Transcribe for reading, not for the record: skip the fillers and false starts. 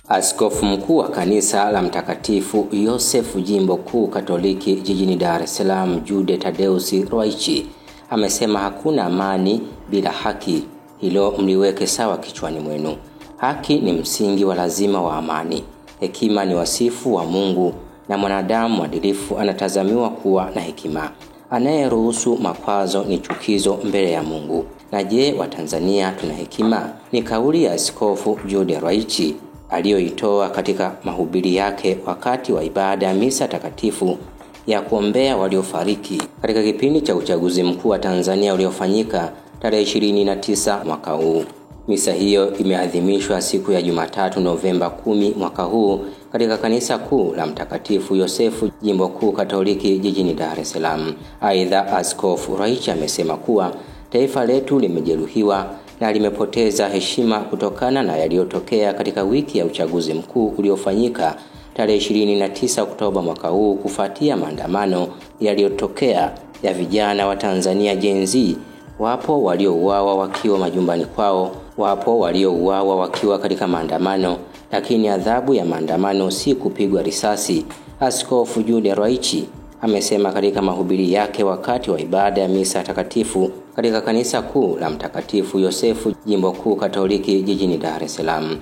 Askofu mkuu wa kanisa la Mtakatifu Yosefu Jimbo Kuu Katoliki jijini Dar es Salaam, Jude Thaddeus Ruwa'ichi, amesema hakuna amani bila haki. Hilo mliweke sawa kichwani mwenu. Haki ni msingi wa lazima wa amani. Hekima ni wasifu wa Mungu na mwanadamu mwadilifu anatazamiwa kuwa na hekima. Anayeruhusu makwazo ni chukizo mbele ya Mungu. Na je, Watanzania tuna hekima? Ni kauli ya Askofu Jude Ruwa'ichi aliyoitoa katika mahubiri yake wakati wa ibada ya misa takatifu ya kuombea waliofariki katika kipindi cha uchaguzi mkuu wa Tanzania uliofanyika tarehe 29 mwaka huu. Misa hiyo imeadhimishwa siku ya Jumatatu Novemba 10 mwaka huu katika kanisa kuu la Mtakatifu Yosefu Jimbo Kuu Katoliki jijini Dar es Salaam. Aidha, Askofu Ruwa'ichi amesema kuwa taifa letu limejeruhiwa na limepoteza heshima kutokana na yaliyotokea katika wiki ya uchaguzi mkuu uliofanyika tarehe 29 Oktoba mwaka huu kufuatia maandamano yaliyotokea ya vijana wa Tanzania Gen Z. Wapo waliouawa wakiwa majumbani kwao, wapo waliouawa wakiwa katika maandamano, lakini adhabu ya maandamano si kupigwa risasi. Askofu Jude Ruwa'ichi amesema katika mahubiri yake wakati wa ibada ya misa takatifu katika kanisa kuu la Mtakatifu Yosefu Jimbo Kuu Katoliki jijini Dar es Salaam.